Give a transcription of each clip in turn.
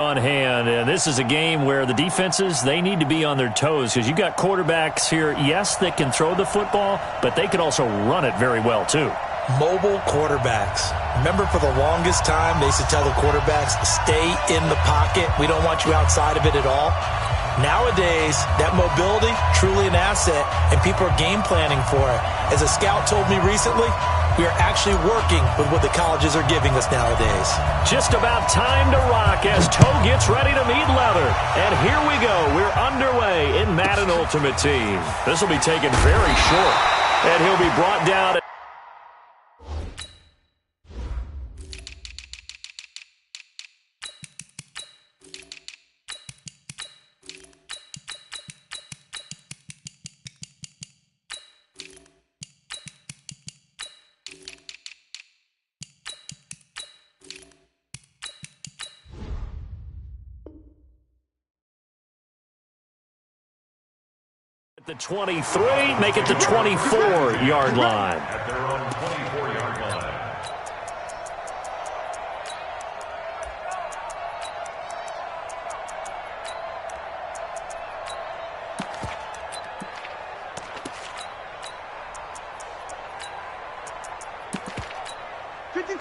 On hand, and this is a game where the defenses, they need to be on their toes because you've got quarterbacks here, yes, that can throw the football, but they can also run it very well too. Mobile quarterbacks. Remember, for the longest time, they used to tell the quarterbacks, stay in the pocket. We don't want you outside of it at all. Nowadays, that mobility, truly an asset, and people are game planning for it. As a scout told me recently, we are actually working with what the colleges are giving us nowadays. Just about time to rock as Toe gets ready to meet leather. And here we go. We're underway in Madden Ultimate Team. This will be taken very short, and he'll be brought down. The 23, make it the 24-yard line. At their own 24-yard line.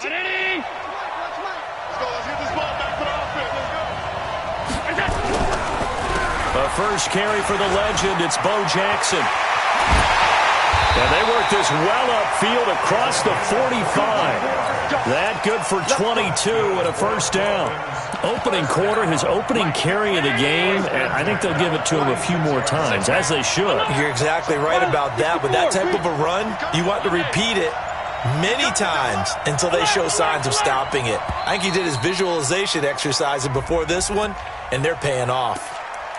Ready? Let's get this ball back for the offense. Let's go. The first carry for the legend, it's Bo Jackson. And they work this well upfield across the 45. That good for 22 and a first down. Opening quarter, his opening carry of the game, and I think they'll give it to him a few more times, as they should. You're exactly right about that. With that type of a run, you want to repeat it many times until they show signs of stopping it. I think he did his visualization exercise before this one, and they're paying off.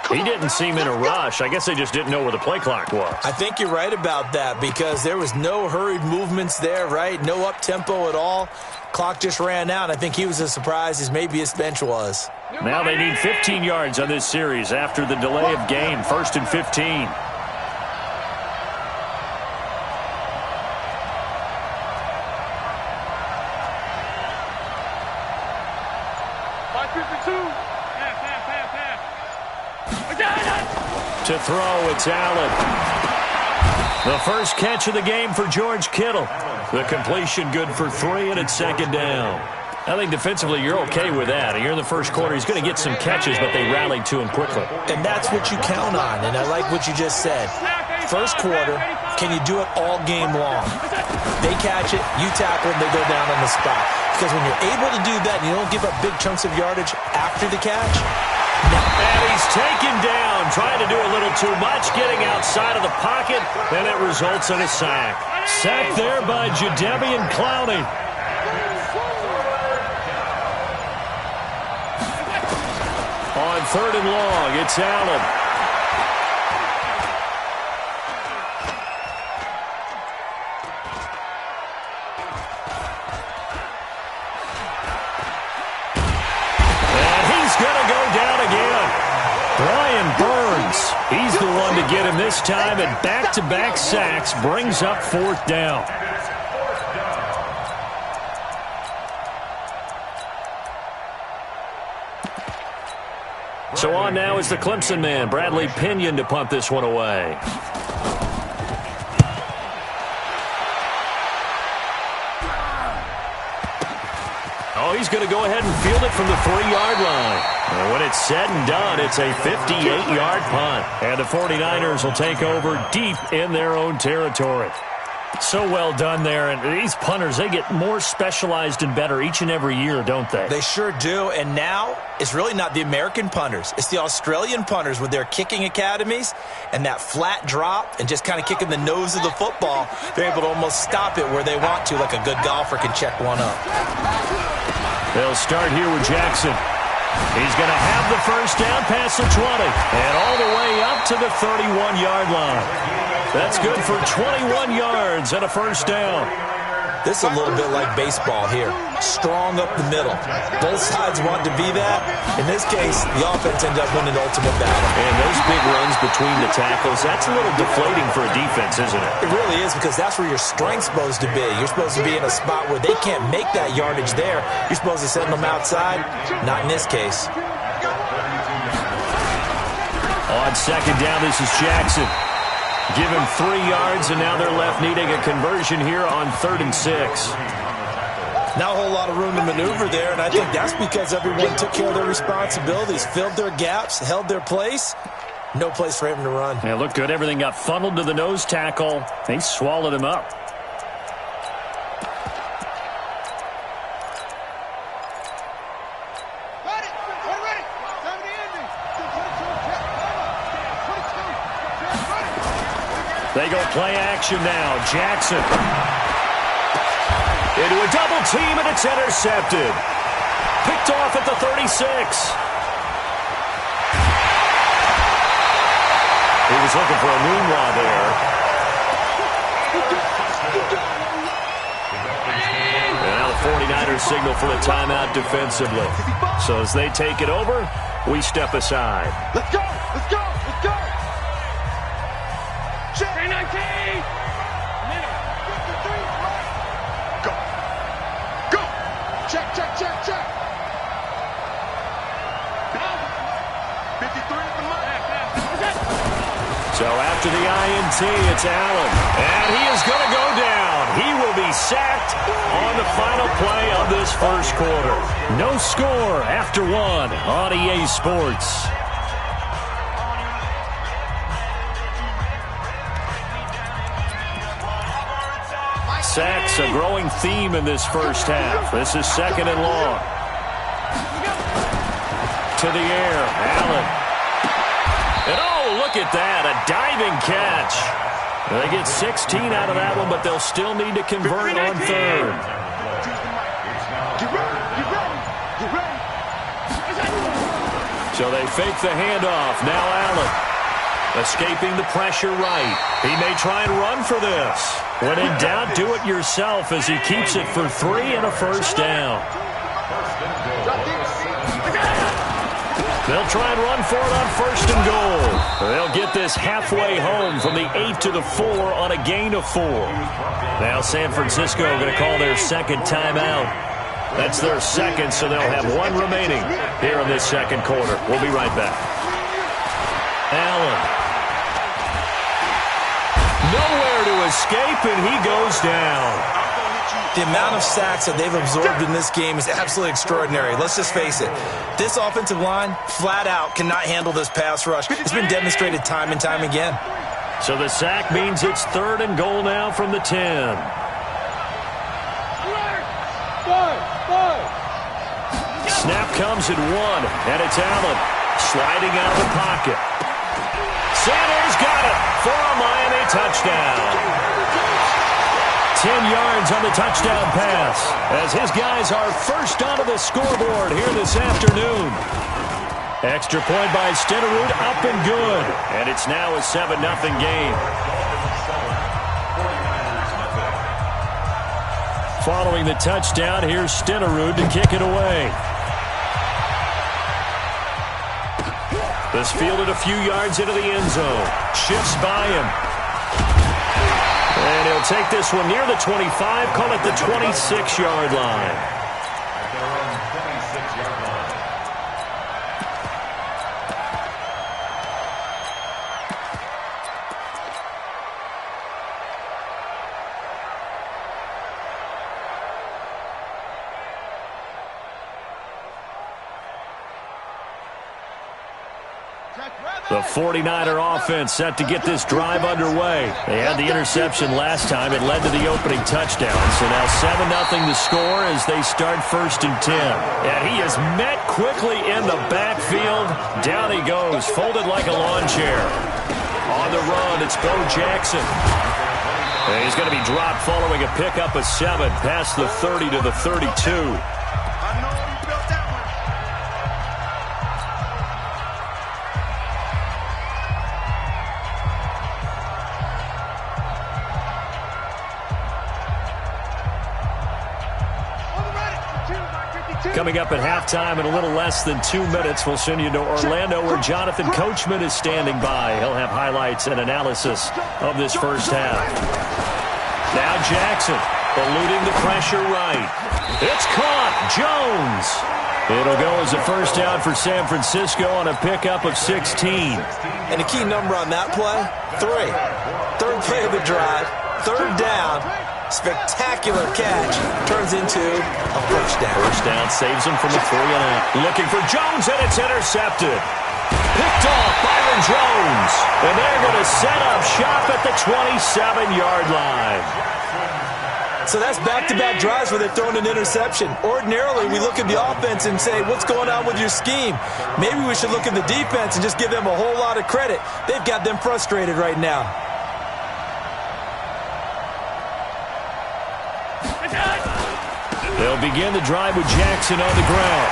He didn't seem in a rush. I guess they just didn't know where the play clock was. I think you're right about that because there was no hurried movements there, right? No up-tempo at all. Clock just ran out. I think he was as surprised as maybe his bench was. Now they need 15 yards on this series after the delay of game. 1st and 15. To throw, it's Allen. The first catch of the game for George Kittle. The completion good for 3, and it's 2nd down. I think defensively you're okay with that. Here in the first quarter, he's going to get some catches, but they rallied to him quickly. And that's what you count on, and I like what you just said. First quarter, can you do it all game long? They catch it, you tackle, and they go down on the spot. Because when you're able to do that and you don't give up big chunks of yardage after the catch, and he's taken down, trying to do a little too much, getting outside of the pocket, and it results in a sack. Sacked there by Jadeveon Clowney. On 3rd and long, it's Allen. Brian Burns, he's the one to get him this time, and back-to-back sacks brings up 4th down. So on now is the Clemson man, Bradley Pinion, to punt this one away. Oh, he's going to go ahead and field it from the 3-yard line. And when it's said and done, it's a 58-yard punt. And the 49ers will take over deep in their own territory. So well done there. And these punters, they get more specialized and better each and every year, don't they? They sure do. And now it's really not the American punters. It's the Australian punters with their kicking academies and that flat drop and just kind of kicking the nose of the football. They're able to almost stop it where they want to, like a good golfer can check one up. They'll start here with Jackson. He's going to have the first down past the 20 and all the way up to the 31-yard line. That's good for 21 yards and a first down. This is a little bit like baseball here. Strong up the middle. Both sides want to be that. In this case, the offense ends up winning the ultimate battle. And those big runs between the tackles, that's a little deflating for a defense, isn't it? It really is, because that's where your strength's supposed to be. You're supposed to be in a spot where they can't make that yardage there. You're supposed to send them outside. Not in this case. On second down, this is Jackson. Give him 3 yards, and now they're left needing a conversion here on 3rd and 6. Not a whole lot of room to maneuver there, and I think that's because everyone took care of their responsibilities, filled their gaps, held their place. No place for him to run. Yeah, looked good. Everything got funneled to the nose tackle. They swallowed him up. They go play action now. Jackson. Into a double team, and it's intercepted. Picked off at the 36. He was looking for a moonwalk there. And now the 49ers signal for a timeout defensively. So as they take it over, we step aside. Let's go! Let's go! Let's go! Check! 19! Go! Go! Check, check, check, check! 53 at the mark. So after the INT, it's Allen. And he is going to go down. He will be sacked on the final play of this first quarter. No score after 1 on EA Sports. Sacks, a growing theme in this first half. This is 2nd and long. To the air, Allen. And oh, look at that, a diving catch. They get 16 out of that one, but they'll still need to convert on 3rd. So they fake the handoff. Now Allen. Escaping the pressure right. He may try and run for this. When in doubt, do it yourself as he keeps it for 3 and a first down. They'll try and run for it on 1st and goal. They'll get this halfway home from the 8 to the 4 on a gain of 4. Now San Francisco going to call their 2nd timeout. That's their 2nd, so they'll have 1 remaining here in this 2nd quarter. We'll be right back. Allen. Nowhere to escape, and he goes down. The amount of sacks that they've absorbed in this game is absolutely extraordinary. Let's just face it. This offensive line, flat out, cannot handle this pass rush. It's been demonstrated time and time again. So the sack means it's 3rd and goal now from the 10. Snap comes at 1, and it's Allen sliding out of the pocket. Sanders got it for a Miami touchdown. 10 yards on the touchdown pass as his guys are first onto the scoreboard here this afternoon. Extra point by Stenerud, up and good. And it's now a 7-0 game. Following the touchdown, here's Stenerud to kick it away. This fielded a few yards into the end zone. Shifts by him. And he'll take this one near the 25, call it the 26-yard line. The 49er offense set to get this drive underway. They had the interception last time. It led to the opening touchdown. So now 7-0 the score as they start 1st and 10. And he is met quickly in the backfield. Down he goes, folded like a lawn chair. On the run, it's Bo Jackson. And he's going to be dropped following a pickup of 7 past the 30 to the 32. Coming up at halftime in a little less than 2 minutes, we'll send you to Orlando where Jonathan Coachman is standing by. He'll have highlights and analysis of this first half. Now Jackson eluding the pressure right. It's caught. Jones. It'll go as a first down for San Francisco on a pickup of 16. And the key number on that play, 3. Third play of the drive, third down, spectacular catch, turns into a first down. First down saves him from a 3-and-out. Looking for Jones, and it's intercepted. Picked off Byron Jones. And they're going to set up shop at the 27-yard line. So that's back-to-back drives where they're throwing an interception. Ordinarily, we look at the offense and say, what's going on with your scheme? Maybe we should look at the defense and just give them a whole lot of credit. They've got them frustrated right now. They'll begin the drive with Jackson on the ground.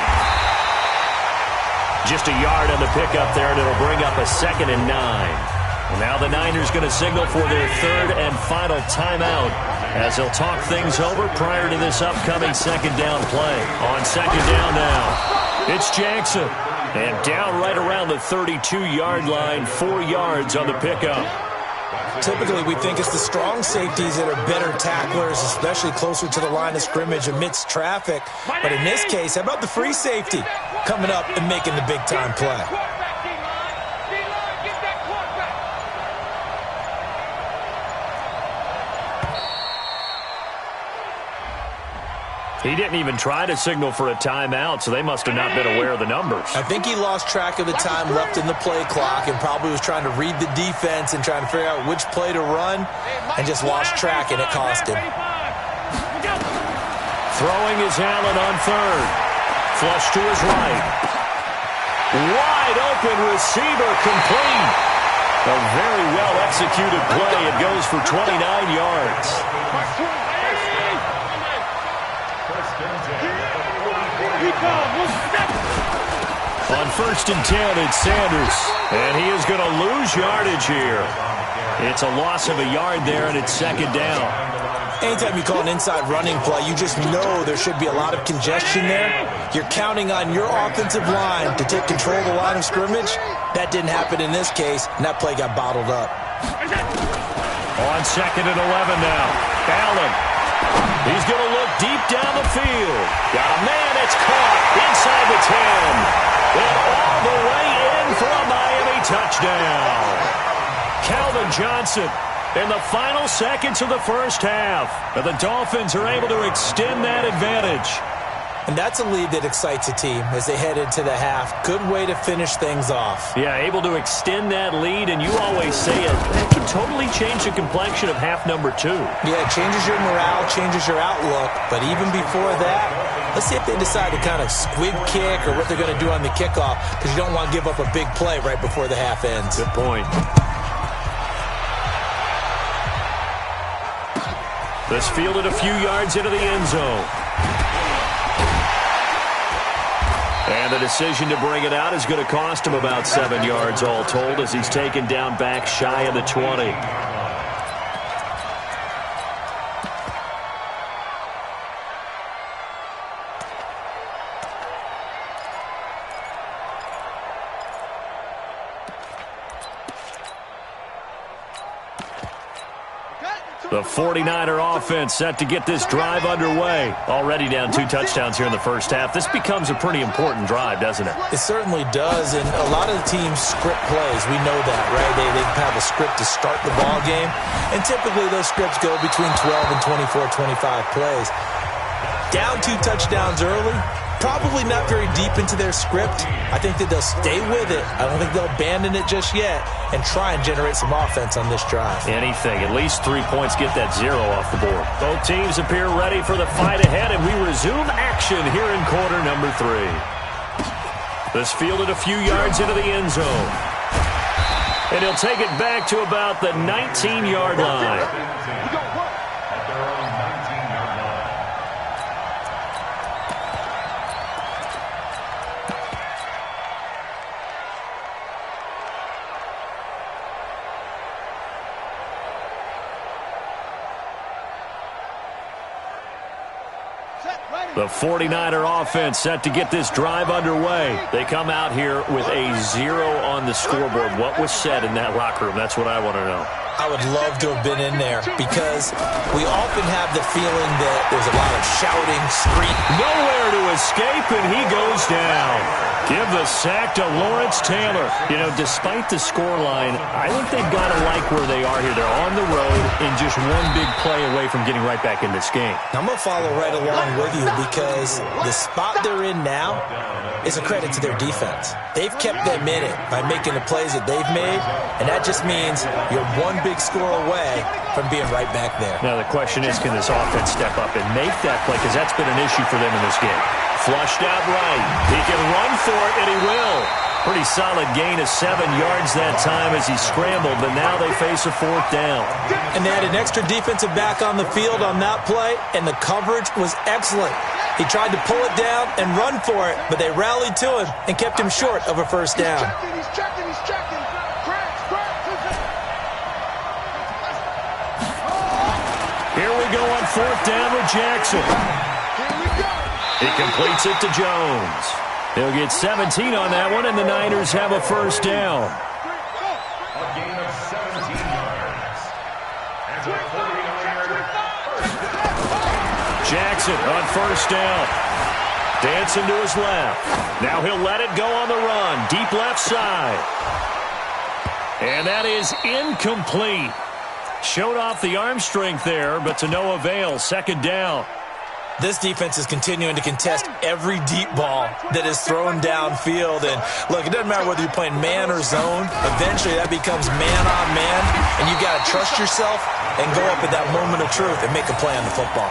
Just a yard on the pickup there, and it'll bring up a 2nd and 9. And now the Niners going to signal for their third and final timeout as they'll talk things over prior to this upcoming second down play. On second down now, it's Jackson. And down right around the 32-yard line, 4 yards on the pickup. Typically, we think it's the strong safeties that are better tacklers, especially closer to the line of scrimmage amidst traffic. But in this case, how about the free safety coming up and making the big-time play? He didn't even try to signal for a timeout, so they must have not been aware of the numbers. I think he lost track of the time left in the play clock and probably was trying to read the defense and trying to figure out which play to run and just lost track, and it cost him. Throwing is Allen on third. Flush to his right. Wide open receiver complete. A very well-executed play. It goes for 29 yards. On 1st and 10, it's Sanders. And he is going to lose yardage here. It's a loss of a yard there, and it's 2nd down. Anytime you call an inside running play, you just know there should be a lot of congestion there. You're counting on your offensive line to take control of the line of scrimmage. That didn't happen in this case, and that play got bottled up. On 2nd and 11 now, Allen. He's going to look deep down the field. Got a man, it's caught inside the 10. And all the way in for a Miami touchdown. Calvin Johnson in the final seconds of the first half. And the Dolphins are able to extend that advantage. And that's a lead that excites a team as they head into the half. Good way to finish things off. Yeah, able to extend that lead, and you always say it can totally change the complexion of half number 2. Yeah, it changes your morale, changes your outlook. But even before that, let's see if they decide to kind of squib kick or what they're going to do on the kickoff, because you don't want to give up a big play right before the half ends. Good point. This fielded a few yards into the end zone. And the decision to bring it out is going to cost him about 7 yards all told as he's taken down back shy of the 20. The 49er offense set to get this drive underway. Already down 2 touchdowns here in the first half. This becomes a pretty important drive, doesn't it? It certainly does, and a lot of the teams script plays. We know that, right? They have a script to start the ball game, and typically those scripts go between 12 and 24, 25 plays. Down 2 touchdowns early, probably not very deep into their script. I think that they'll stay with it. I don't think they'll abandon it just yet and try and generate some offense on this drive. Anything. At least 3 points, get that 0 off the board. Both teams appear ready for the fight ahead, and we resume action here in quarter number 3. This fielded a few yards into the end zone. And he'll take it back to about the 19-yard line. The 49er offense set to get this drive underway. They come out here with a 0 on the scoreboard. What was said in that locker room? That's what I want to know. I would love to have been in there because we often have the feeling that there's a lot of shouting, screaming. Nowhere to escape, and he goes down. Give the sack to Lawrence Taylor. You know, despite the scoreline, I think they've got to like where they are here. They're on the road and just one big play away from getting right back in this game. I'm going to follow right along with you because the spot they're in now is a credit to their defense. They've kept them in it by making the plays that they've made, and that just means you're one big score away from being right back there. Now the question is, can this offense step up and make that play? Because that's been an issue for them in this game. Flushed out right. He can run for it, and he will. Pretty solid gain of 7 yards that time as he scrambled, but now they face a 4th down. And they had an extra defensive back on the field on that play, and the coverage was excellent. He tried to pull it down and run for it, but they rallied to him and kept him short of a 1st down. He's checking. Here we go on 4th down with Jackson. Here we go. He completes it to Jones. He'll get 17 on that one, and the Niners have a 1st down. A gain of 17 yards. And a 49-yard first down. Jackson on 1st down. Dancing to his left. Now he'll let it go on the run. Deep left side. And that is incomplete. Showed off the arm strength there, but to no avail. 2nd down. This defense is continuing to contest every deep ball that is thrown downfield. And, look, it doesn't matter whether you're playing man or zone. Eventually, that becomes man-on-man, and you've got to trust yourself and go up at that moment of truth and make a play on the football.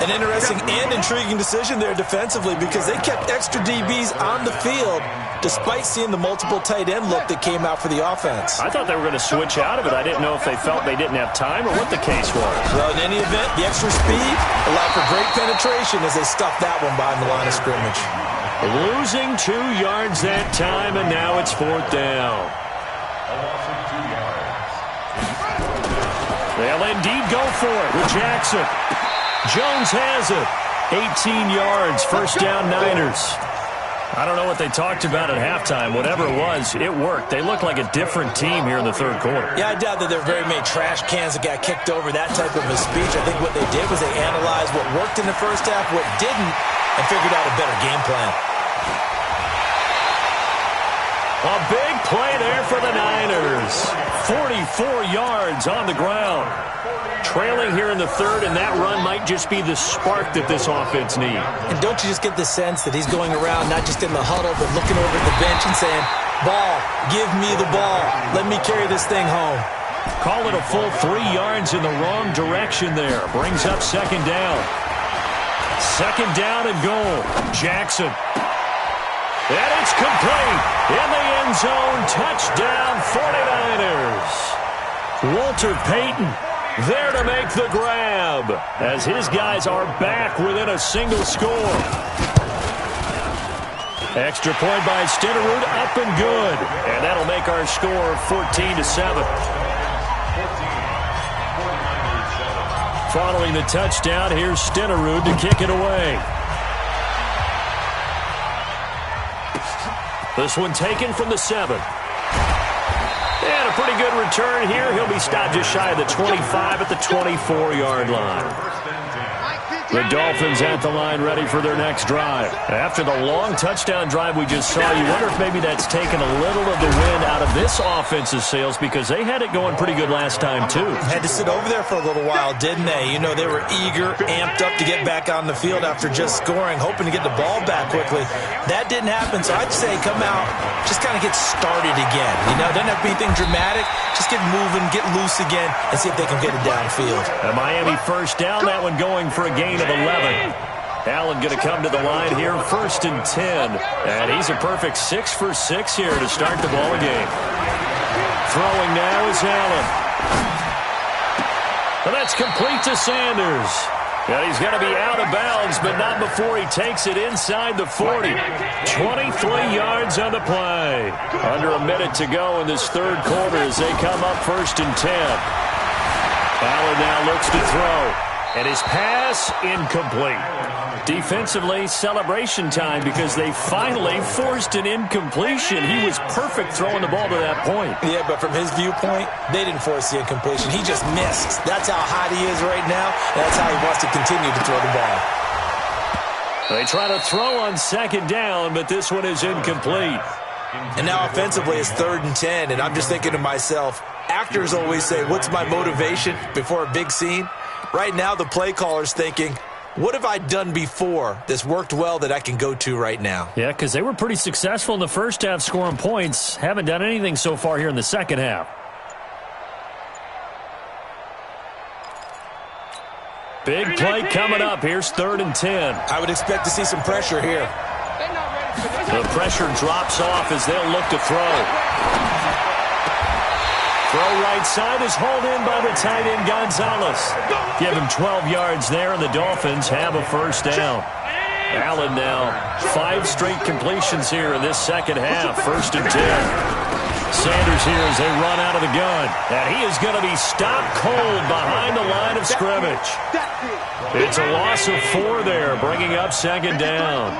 An interesting and intriguing decision there defensively because they kept extra DBs on the field despite seeing the multiple tight end look that came out for the offense. I thought they were going to switch out of it. I didn't know if they felt they didn't have time or what the case was. Well, in any event, the extra speed allowed for great penetration as they stuffed that one behind the line of scrimmage. Losing 2 yards that time, and now it's 4th down. A loss of 2 yards. They'll indeed go for it with Jackson. Jones has it. 18 yards, 1st down Niners. I don't know what they talked about at halftime. Whatever it was, it worked. They look like a different team here in the 3rd quarter. Yeah, I doubt that there are very many trash cans that got kicked over, that type of a speech. I think what they did was they analyzed what worked in the 1st half, what didn't, and figured out a better game plan. A big play there for the Niners. 44 yards on the ground. Trailing here in the 3rd, and that run might just be the spark that this offense needs. And don't you just get the sense that he's going around, not just in the huddle, but looking over at the bench and saying, ball, give me the ball. Let me carry this thing home. Call it a full 3 yards in the wrong direction there. Brings up 2nd down. 2nd down and goal. Jackson. And it's complete. In the end zone. Touchdown 49ers. Walter Payton there to make the grab as his guys are back within a single score. Extra point by Stenerud, up and good. And that'll make our score 14-7. Following the touchdown, here's Stenerud to kick it away. This one taken from the 7. And a pretty good return here. He'll be stopped just shy of the 25 at the 24-yard line. The Dolphins at the line ready for their next drive. After the long touchdown drive we just saw, you wonder if maybe that's taken a little of the wind out of this offense's sails because they had it going pretty good last time too. Had to sit over there for a little while, didn't they? You know, they were eager, amped up to get back on the field after just scoring, hoping to get the ball back quickly. That didn't happen, so I'd say come out, just kind of get started again. You know, doesn't have to be anything dramatic. Just get moving, get loose again, and see if they can get it downfield. A Miami 1st down, that one going for a gain of 11. Allen going to come to the line here, 1st and 10. And he's a perfect 6 for 6 here to start the ball game. Throwing now is Allen. And that's complete to Sanders. And he's going to be out of bounds, but not before he takes it inside the 40. 23 yards on the play. Under a minute to go in this 3rd quarter as they come up 1st and 10. Allen now looks to throw. And his pass incomplete. Defensively, celebration time because they finally forced an incompletion. He was perfect throwing the ball to that point. Yeah, but from his viewpoint, they didn't force the incompletion. He just missed. That's how hot he is right now. And that's how he wants to continue to throw the ball. They try to throw on second down, but this one is incomplete. And now offensively, it's 3rd and 10. And I'm just thinking to myself, actors always say, what's my motivation before a big scene? Right now, the play caller's thinking, what have I done before that's worked well that I can go to right now? Yeah, because they were pretty successful in the first half scoring points. Haven't done anything so far here in the second half. Big play coming up. Here's 3rd and 10. I would expect to see some pressure here. The pressure drops off as they'll look to throw. Throw right side is hauled in by the tight end Gonzalez. Give him 12 yards there, and the Dolphins have a first down. Allen now 5 straight completions here in this second half. 1st and 10. Sanders here as they run out of the gun. And he is going to be stopped cold behind the line of scrimmage. It's a loss of 4 there, bringing up 2nd down.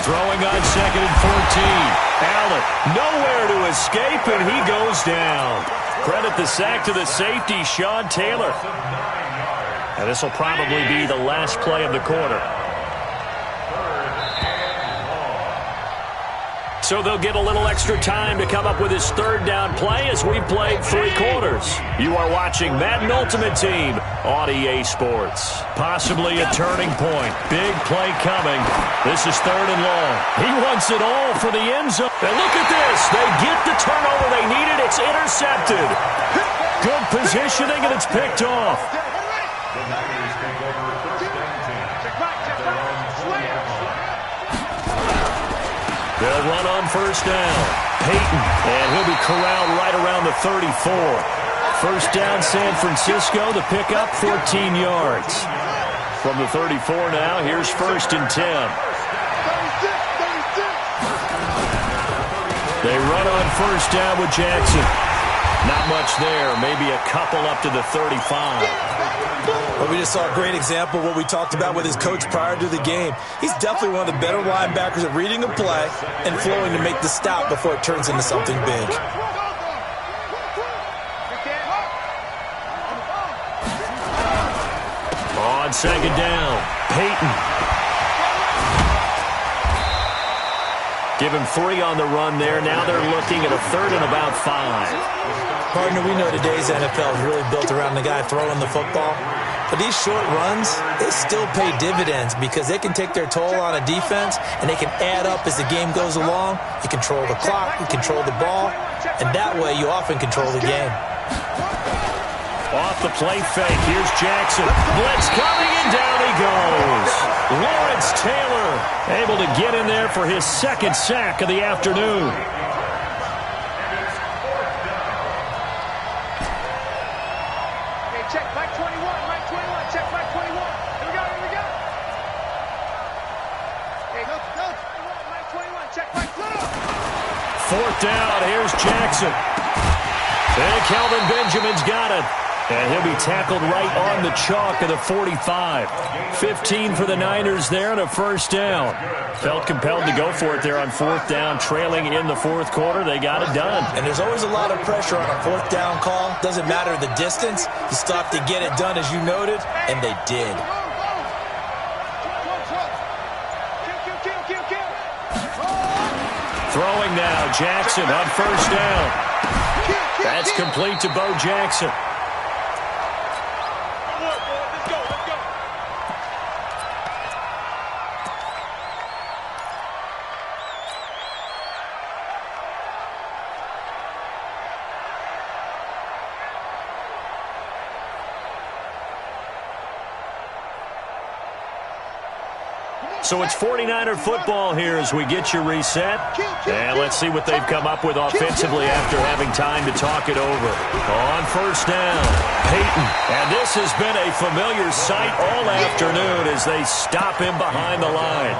Throwing on 2nd and 14. Allen nowhere to escape, and he goes down. Credit the sack to the safety, Sean Taylor. And this will probably be the last play of the quarter. So they'll get a little extra time to come up with his 3rd down play as we played 3 quarters. You are watching Madden Ultimate Team on EA Sports. Possibly a turning point. Big play coming. This is 3rd and long. He wants it all for the end zone. And look at this. They get the turnover they needed. It's intercepted. Good positioning, and it's picked off. The Niners take over 1st and 10. At their own 20. They'll run on 1st down. Peyton, and he'll be corralled right around the 34. 1st down, San Francisco. The pickup, 14 yards. From the 34 now, here's 1st and 10. They run on 1st down with Jackson. Not much there. Maybe a couple up to the 35. Well, we just saw a great example of what we talked about with his coach prior to the game. He's definitely one of the better linebackers at reading a play and flowing to make the stop before it turns into something big. On 2nd down, Peyton. Give him 3 on the run there. Now they're looking at a 3rd and about 5. Partner, we know today's NFL is really built around the guy throwing the football. But these short runs, they still pay dividends because they can take their toll on a defense and they can add up as the game goes along. You control the clock, you control the ball, and that way you often control the game. Off the play fake, here's Jackson. Blitz coming, and down he goes. Lawrence Taylor able to get in there for his 2nd sack of the afternoon. Check back 21, right 21, check back 21. Here we go. Hey, go. Right 21, check back 21. 4th down, here's Jackson. And Kelvin Benjamin's got it. And he'll be tackled right on the chalk of the 45. 15 for the Niners there and a 1st down. Felt compelled to go for it there on 4th down, trailing in the 4th quarter. They got it done. And there's always a lot of pressure on a 4th down call. Doesn't matter the distance. You still have to get it done, as you noted, and they did. Throwing now, Jackson on 1st down. That's complete to Bo Jackson. So it's 49er football here as we get you reset. And let's see what they've come up with offensively after having time to talk it over. On 1st down, Peyton. And this has been a familiar sight all afternoon as they stop him behind the line.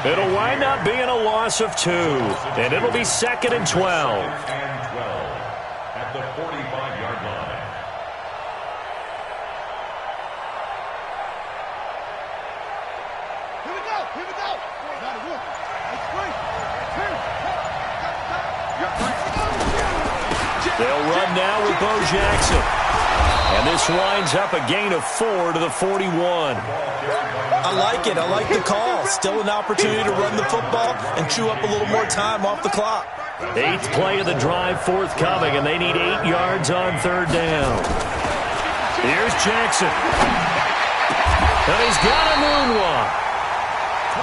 It'll wind up being a loss of 2. And it'll be 2nd and 12. At the 45-yard line. They'll run now with Bo Jackson. And this winds up a gain of 4 to the 41. I like it. I like the call. Still an opportunity to run the football and chew up a little more time off the clock. 8th play of the drive forthcoming, and they need 8 yards on third down. Here's Jackson. And he's got a moonwalk.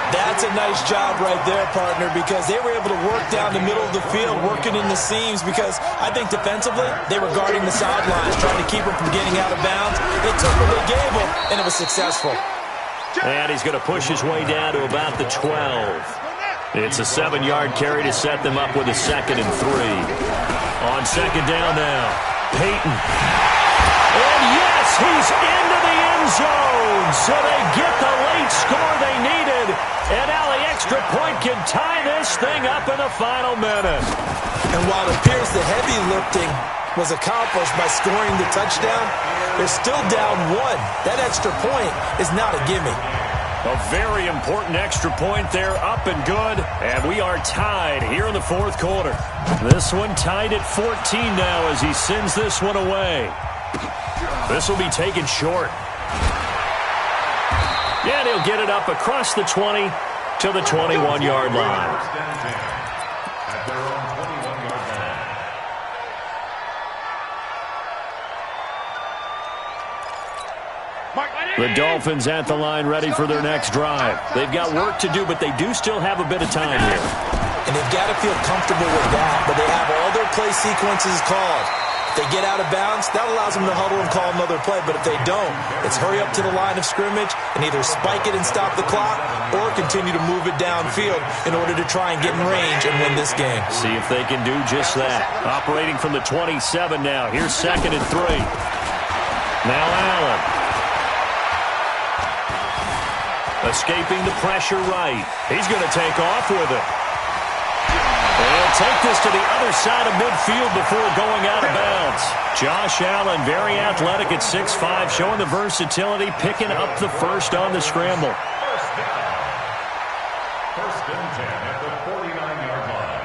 That's a nice job right there, partner, because they were able to work down the middle of the field, working in the seams, because I think defensively they were guarding the sidelines, trying to keep him from getting out of bounds. They took what they gave him, and it was successful. And he's going to push his way down to about the 12. It's a 7-yard carry to set them up with a 2nd and 3. On second down now, Peyton. And yes, he's into the end zone. So they get the late score they needed. And now the extra point can tie this thing up in the final minute. And while it appears the heavy lifting was accomplished by scoring the touchdown, they're still down 1. That extra point is not a gimme. A very important extra point there, up and good. And we are tied here in the 4th quarter. This one tied at 14 now as he sends this one away. This will be taken short. Yeah, he'll get it up across the 20 to the 21-yard line. At their own 21-yard line. The Dolphins at the line ready for their next drive. They've got work to do, but they do still have a bit of time here. And they've got to feel comfortable with that, but they have all their play sequences called. If they get out of bounds, that allows them to huddle and call another play, but if they don't, it's hurry up to the line of scrimmage and either spike it and stop the clock or continue to move it downfield in order to try and get in range and win this game. See if they can do just that. Operating from the 27 now. Here's 2nd and 3. Now Allen. Escaping the pressure right. He's going to take off with it. They'll take this to the other side of midfield before going out of bounds. Josh Allen, very athletic at 6'5", showing the versatility, picking up the first on the scramble. First and 10 at the 49-yard line.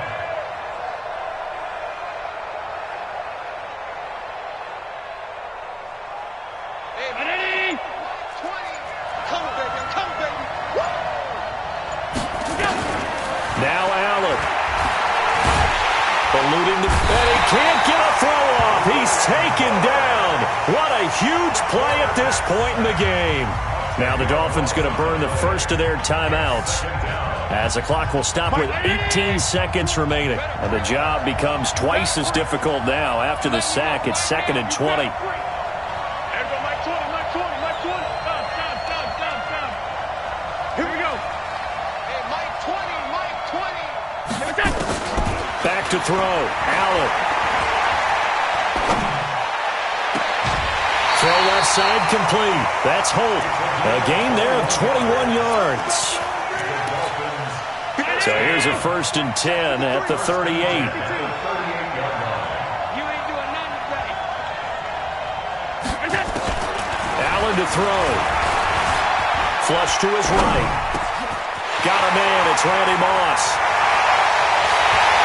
Now Allen. Eluding the... And he can't get a throw off. He's taken down. What a huge play at this point in the game. Now the Dolphins going to burn the first of their timeouts, as the clock will stop with 18 seconds remaining. And the job becomes twice as difficult now after the sack. It's 2nd and 20. Back to throw. Allen. Throw left side complete. That's Holt. A gain there of 21 yards. So here's a 1st and 10 at the 38. Allen to throw. Flush to his right. Got a man. It's Randy Moss.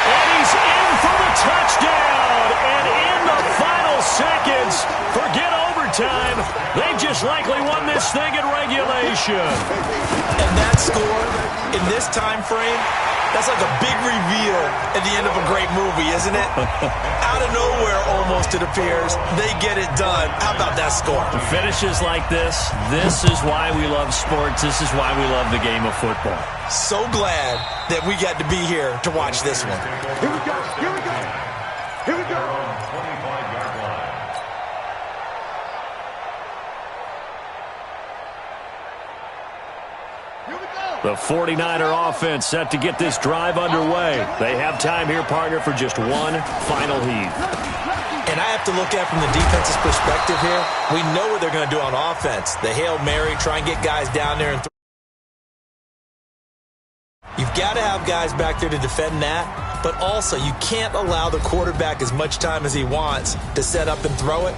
And he's in for the touchdown. And in the final seconds, forget overtime. They just likely won this thing in regulation. And that score in this time frame, that's like a big reveal at the end of a great movie, isn't it? Out of nowhere, almost, it appears. They get it done. How about that score? Finishes like this is why we love sports. This is why we love the game of football. So glad that we got to be here to watch this one. Here we go. Here we go. Here we go. 25-yard line. Here we go. The 49er offense set to get this drive underway. They have time here, partner, for just one final heave. And I have to look at it from the defense's perspective here. We know what they're going to do on offense. The Hail Mary, try and get guys down there and throw. You've got to have guys back there to defend that, but also you can't allow the quarterback as much time as he wants to set up and throw it.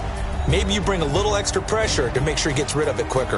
Maybe you bring a little extra pressure to make sure he gets rid of it quicker.